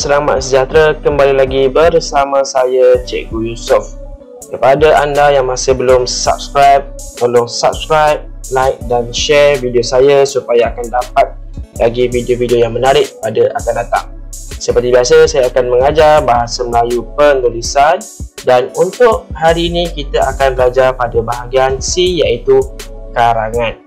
Selamat sejahtera, kembali lagi bersama saya Cikgu Yusof. Kepada anda yang masih belum subscribe, tolong subscribe, like dan share video saya supaya akan dapat lagi video-video yang menarik pada akan datang. Seperti biasa, saya akan mengajar bahasa Melayu penulisan dan untuk hari ini kita akan belajar pada bahagian C iaitu karangan.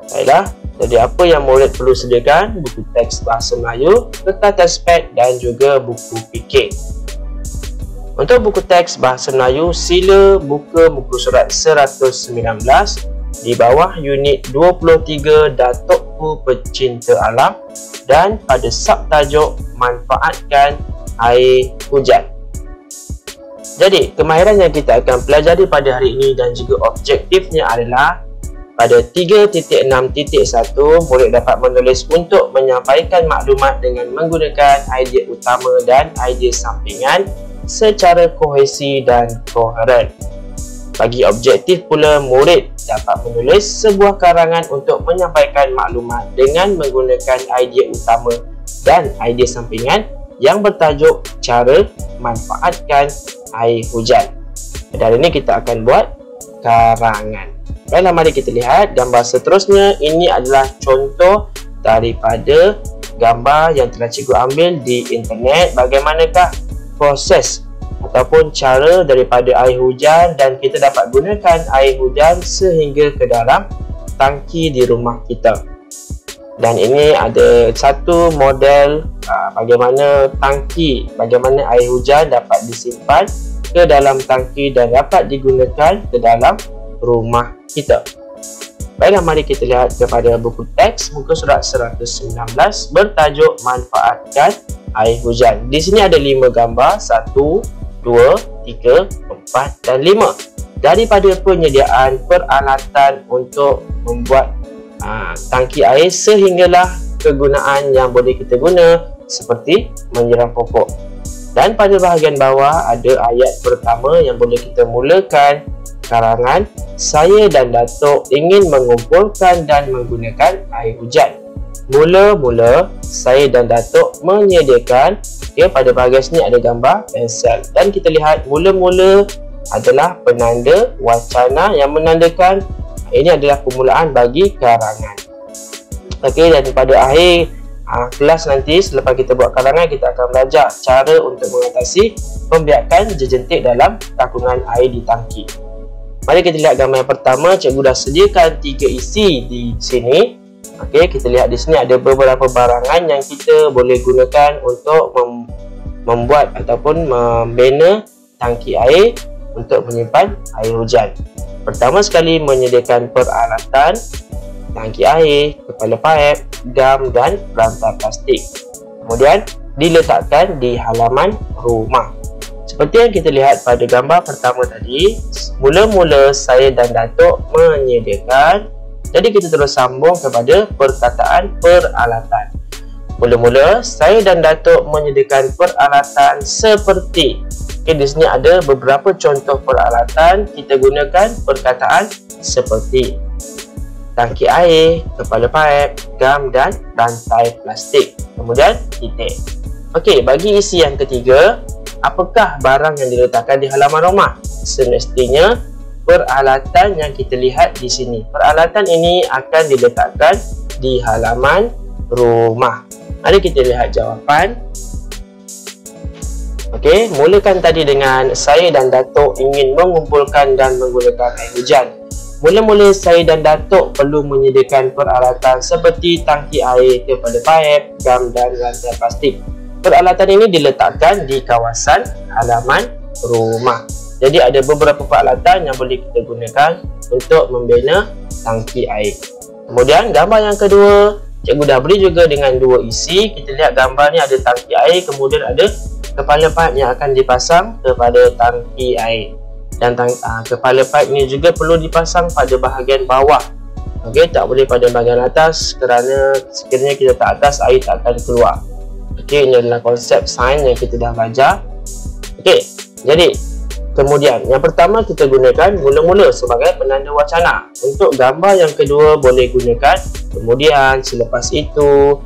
Baiklah, jadi apa yang murid perlu sediakan? Buku teks bahasa Melayu, kertas tespek dan juga buku fikir. Untuk buku teks bahasa Melayu, sila buka muka surat 119 di bawah unit 23 Datukku Pecinta Alam dan pada subtajuk manfaatkan air hujan. Jadi, kemahiran yang kita akan pelajari pada hari ini dan juga objektifnya adalah pada 3.6.1, murid dapat menulis untuk menyampaikan maklumat dengan menggunakan idea utama dan idea sampingan secara kohesi dan koheren. Bagi objektif pula, murid dapat menulis sebuah karangan untuk menyampaikan maklumat dengan menggunakan idea utama dan idea sampingan yang bertajuk cara manfaatkan air hujan. Pada hari ini kita akan buat karangan. Baiklah, mari kita lihat gambar seterusnya. Ini adalah contoh daripada gambar yang telah cikgu ambil di internet. Bagaimanakah proses ataupun cara daripada air hujan dan kita dapat gunakan air hujan sehingga ke dalam tangki di rumah kita. Dan ini ada satu model bagaimana tangki, bagaimana air hujan dapat disimpan ke dalam tangki dan dapat digunakan ke dalam rumah kita. Baiklah, mari kita lihat kepada buku teks muka surat 119 bertajuk manfaatkan air hujan. Di sini ada 5 gambar, 1, 2, 3, 4 dan 5. Daripada penyediaan peralatan untuk membuat tangki air sehinggalah kegunaan yang boleh kita guna seperti menyiram pokok. Dan pada bahagian bawah ada ayat pertama yang boleh kita mulakan karangan. Saya dan Datuk ingin mengumpulkan dan menggunakan air hujan. Mula-mula saya dan Datuk menyediakan, pada bahagian sini ada gambar pensel dan kita lihat mula-mula adalah penanda wacana yang menandakan ini adalah permulaan bagi karangan. Okey, dan pada akhir kelas nanti selepas kita buat karangan, kita akan belajar cara untuk mengatasi pembiakan jejentik dalam takungan air di tangki. Mari kita lihat gambar yang pertama. Cikgu dah sediakan 3 isi di sini. Okey, kita lihat di sini ada beberapa barangan yang kita boleh gunakan untuk membuat ataupun membina tangki air untuk menyimpan air hujan. Pertama sekali, menyediakan peralatan tangki air, kepala paip, gam dan rantai plastik. Kemudian diletakkan di halaman rumah. Seperti yang kita lihat pada gambar pertama tadi, mula-mula saya dan Datuk menyediakan. Jadi kita terus sambung kepada perkataan peralatan. Mula-mula saya dan Datuk menyediakan peralatan seperti. Di sini ada beberapa contoh peralatan. Kita gunakan perkataan seperti tangki air, kepala paip, gam dan rantai plastik. Kemudian titik. Okey, bagi isi yang ketiga, apakah barang yang diletakkan di halaman rumah? Semestinya peralatan yang kita lihat di sini. Peralatan ini akan diletakkan di halaman rumah. Mari kita lihat jawapan. Okey, mulakan tadi dengan saya dan Datuk ingin mengumpulkan dan menggunakan air hujan. Mula-mula saya dan Datuk perlu menyediakan peralatan seperti tangki air, kepala paip, gam dan rantai plastik. Peralatan ini diletakkan di kawasan halaman rumah. Jadi ada beberapa peralatan yang boleh kita gunakan untuk membina tangki air. Kemudian gambar yang kedua, cikgu dah beri juga dengan 2 isi. Kita lihat gambar ni ada tangki air, kemudian ada kepala paip yang akan dipasang kepada tangki air. Dan kepala paip ini juga perlu dipasang pada bahagian bawah. Okey, tak boleh pada bahagian atas kerana sekiranya kita tak atas, air tak akan keluar. Okey, ini adalah konsep sains yang kita dah belajar. Okey, jadi kemudian yang pertama kita gunakan mula-mula sebagai penanda wacana. Untuk gambar yang kedua boleh gunakan kemudian, selepas itu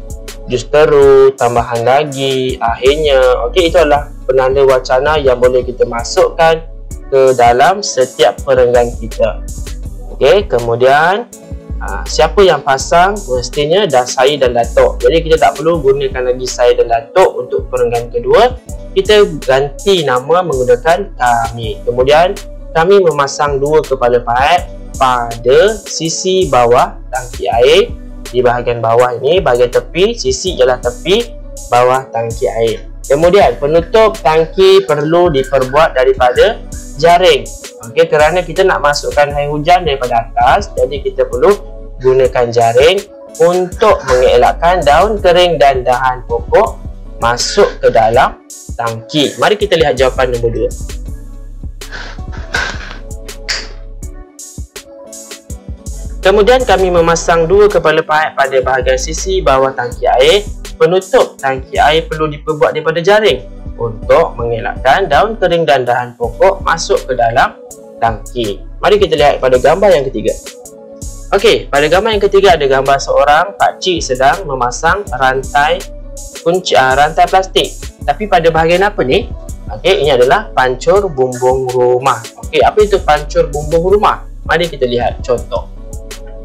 justeru, tambahan lagi, akhirnya. Okey, itu adalah penanda wacana yang boleh kita masukkan ke dalam setiap perenggan kita. Okey, kemudian siapa yang pasang? Mestinya dah saya dan Datuk. Jadi kita tak perlu gunakan lagi saya dan Datuk untuk perenggan kedua. Kita ganti nama menggunakan kami. Kemudian kami memasang 2 kepala paip pada sisi bawah tangki air. Di bahagian bawah ini, bahagian tepi, sisi ialah tepi bawah tangki air. Kemudian penutup tangki perlu diperbuat daripada jaring. Okey, kerana kita nak masukkan air hujan daripada atas, jadi kita perlu gunakan jaring untuk mengelakkan daun kering dan dahan pokok masuk ke dalam tangki. Mari kita lihat jawapan nombor 2. Kemudian kami memasang 2 kepala paip pada bahagian sisi bawah tangki air. Penutup tangki air perlu diperbuat daripada jaring untuk mengelakkan daun kering dan dahan pokok masuk ke dalam tangki. Mari kita lihat pada gambar yang ketiga. Okey, pada gambar yang ketiga ada gambar seorang pakcik sedang memasang rantai kunci rantai plastik. Tapi pada bahagian apa ni? Okey, ini adalah pancur bumbung rumah. Okey, apa itu pancur bumbung rumah? Mari kita lihat contoh.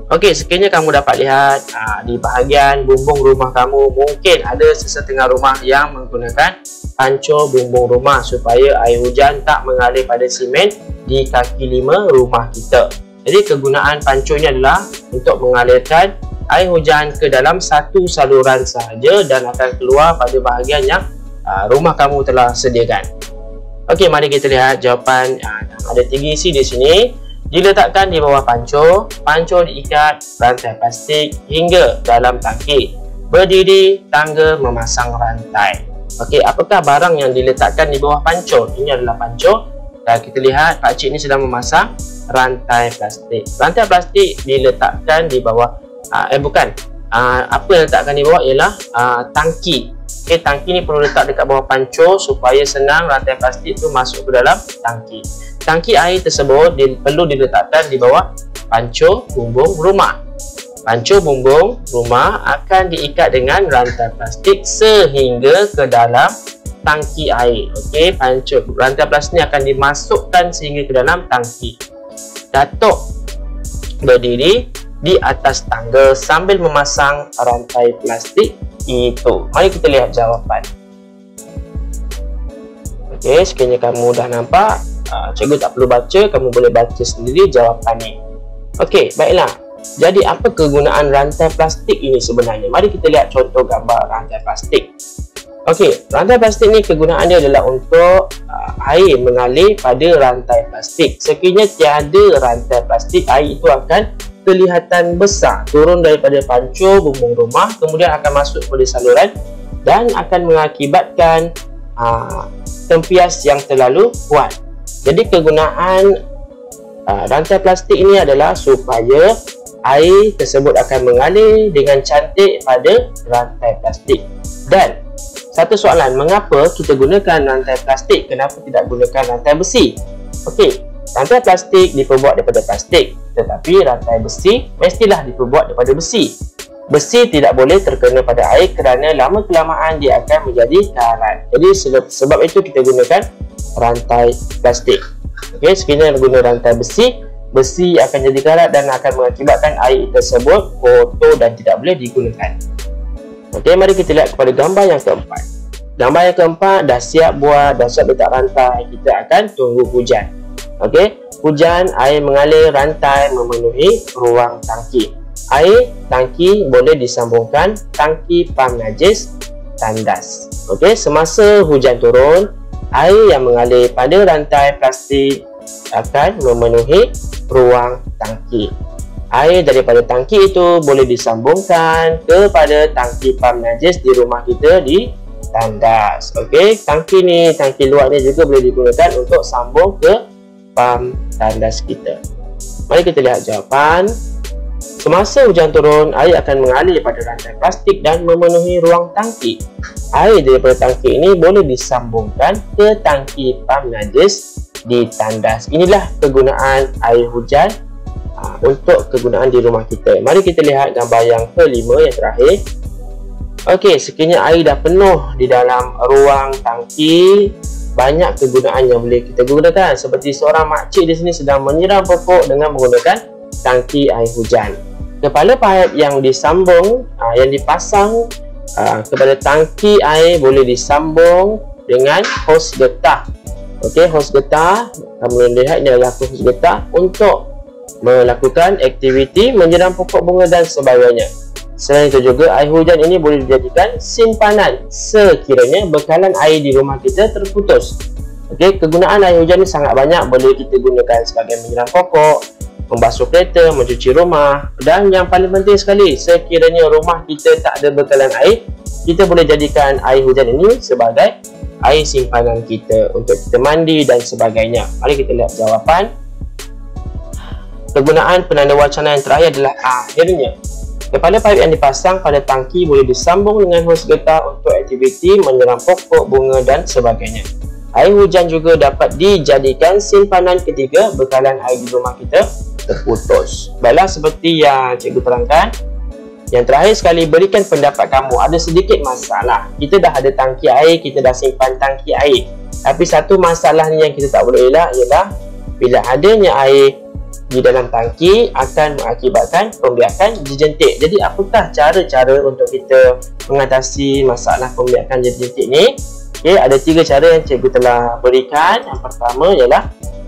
Okey, sekiranya kamu dapat lihat di bahagian bumbung rumah kamu, mungkin ada sesetengah rumah yang menggunakan pancur bumbung rumah supaya air hujan tak mengalir pada simen di kaki 5 rumah kita. Jadi kegunaan pancur ini adalah untuk mengalirkan air hujan ke dalam satu saluran sahaja dan akan keluar pada bahagian yang rumah kamu telah sediakan. Okey, mari kita lihat jawapan. Ada 3 isi di sini. Diletakkan di bawah pancur, pancur diikat rantai plastik hingga dalam tangki. Berdiri tangga memasang rantai. Okey, apakah barang yang diletakkan di bawah pancur? Ini adalah pancur. Dan kita lihat pakcik ini sedang memasang rantai plastik. Rantai plastik diletakkan di bawah apa yang diletakkan di bawah ialah tangki. Okey, tangki ni perlu letak dekat bawah pancur supaya senang rantai plastik tu masuk ke dalam tangki. Tangki air tersebut perlu diletakkan di bawah pancur bumbung rumah. Pancur bumbung rumah akan diikat dengan rantai plastik sehingga ke dalam tangki air. Okey, pancur rantai plastik ni akan dimasukkan sehingga ke dalam tangki. Datuk berdiri di atas tangga sambil memasang rantai plastik itu. Mari kita lihat jawapan. Okey, sekiranya kamu dah nampak, cikgu tak perlu baca, kamu boleh baca sendiri jawapan ni. Okey, baiklah. Jadi apa kegunaan rantai plastik ini sebenarnya? Mari kita lihat contoh gambar rantai plastik. Okey, rantai plastik ni kegunaan dia adalah untuk air mengalir pada rantai plastik. Sekiranya tiada rantai plastik, air itu akan kelihatan besar, turun daripada pancur bumbung rumah, kemudian akan masuk pada saluran dan akan mengakibatkan tempias yang terlalu kuat. Jadi kegunaan rantai plastik ini adalah supaya air tersebut akan mengalir dengan cantik pada rantai plastik. Dan satu soalan, mengapa kita gunakan rantai plastik? Kenapa tidak gunakan rantai besi? Okey, rantai plastik diperbuat daripada plastik, tetapi rantai besi mestilah diperbuat daripada besi. Besi tidak boleh terkena pada air kerana lama kelamaan dia akan menjadi karat. Jadi sebab itu kita gunakan rantai plastik. Okey, sekiranya guna rantai besi, besi akan jadi karat dan akan mengakibatkan air tersebut kotor dan tidak boleh digunakan. Okey, mari kita lihat kepada gambar yang keempat. Gambar yang keempat dah siap buat, dah siap letak rantai. Kita akan tunggu hujan. Okey, hujan, air mengalir, rantai memenuhi ruang tangki. Air tangki boleh disambungkan tangki pam najis tandas. Okey, semasa hujan turun, air yang mengalir pada rantai plastik akan memenuhi ruang tangki. Air daripada tangki itu boleh disambungkan kepada tangki pam najis di rumah kita di tandas. Okey, tangki ni, tangki luar ni juga boleh digunakan untuk sambung ke pam tandas kita. Mari kita lihat jawapan. Semasa hujan turun, air akan mengalir pada rantai plastik dan memenuhi ruang tangki. Air daripada tangki ini boleh disambungkan ke tangki pam najis di tandas. Inilah kegunaan air hujan untuk kegunaan di rumah kita. Mari kita lihat gambar yang kelima, yang terakhir. Okey, sekiranya air dah penuh di dalam ruang tangki, banyak kegunaan yang boleh kita gunakan. Seperti seorang makcik di sini sedang menyiram pokok dengan menggunakan tangki air hujan. Kepala paip yang disambung, yang dipasang kepada tangki air boleh disambung dengan hos getah. Okey, hos getah, kamu lihat ini adalah hos getah untuk melakukan aktiviti menyiram pokok bunga dan sebagainya. Selain itu juga, air hujan ini boleh dijadikan simpanan sekiranya bekalan air di rumah kita terputus. Okey, kegunaan air hujan ini sangat banyak. Boleh kita gunakan sebagai menyiram pokok, membasuh kereta, mencuci rumah. Dan yang paling penting sekali, sekiranya rumah kita tak ada bekalan air, kita boleh jadikan air hujan ini sebagai air simpanan kita untuk kita mandi dan sebagainya. Mari kita lihat jawapan. Kegunaan penanda wacana yang terakhir adalah akhirnya. Kepala paip yang dipasang pada tangki boleh disambung dengan hos getah untuk aktiviti menyiram pokok, bunga dan sebagainya. Air hujan juga dapat dijadikan simpanan ketika bekalan air di rumah kita terputus. Baiklah, seperti yang cikgu terangkan, yang terakhir sekali, berikan pendapat kamu. Ada sedikit masalah. Kita dah ada tangki air, kita dah simpan tangki air. Tapi satu masalah ni yang kita tak boleh elak ialah bila adanya air di dalam tangki akan mengakibatkan pembiakan jejentik. Jadi apakah cara-cara untuk kita mengatasi masalah pembiakan jejentik ni? Okay, ada 3 cara yang cikgu telah berikan. Yang pertama ialah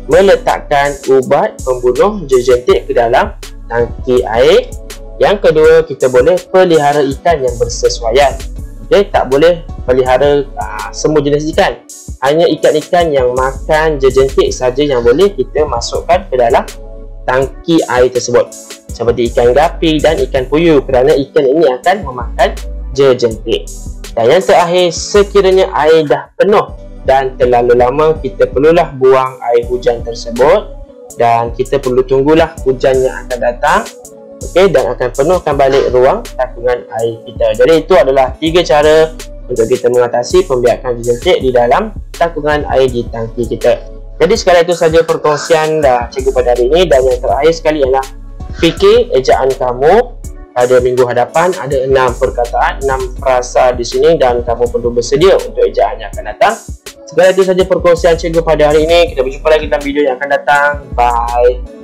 meletakkan ubat pembunuh jejentik ke dalam tangki air. Yang kedua, kita boleh pelihara ikan yang bersesuaian. Okay, tak boleh pelihara semua jenis ikan. Hanya ikan-ikan yang makan jejentik saja yang boleh kita masukkan ke dalam tangki air tersebut, seperti ikan gapi dan ikan puyuh, kerana ikan ini akan memakan jejentik. Dan yang terakhir, sekiranya air dah penuh dan terlalu lama, kita perlulah buang air hujan tersebut dan kita perlu tunggulah hujan yang akan datang, okey, dan akan penuhkan balik ruang takungan air kita. Jadi itu adalah 3 cara untuk kita mengatasi pembiakan jejentik di dalam takungan air di tangki kita. Jadi sekali itu saja perkongsian cikgu pada hari ini. Dan yang terakhir sekali ialah fikir ejaan kamu pada minggu hadapan. Ada 6 perkataan, 6 frasa di sini dan kamu perlu bersedia untuk ejaan yang akan datang. Sekali itu saja perkongsian cikgu pada hari ini. Kita berjumpa lagi dalam video yang akan datang. Bye.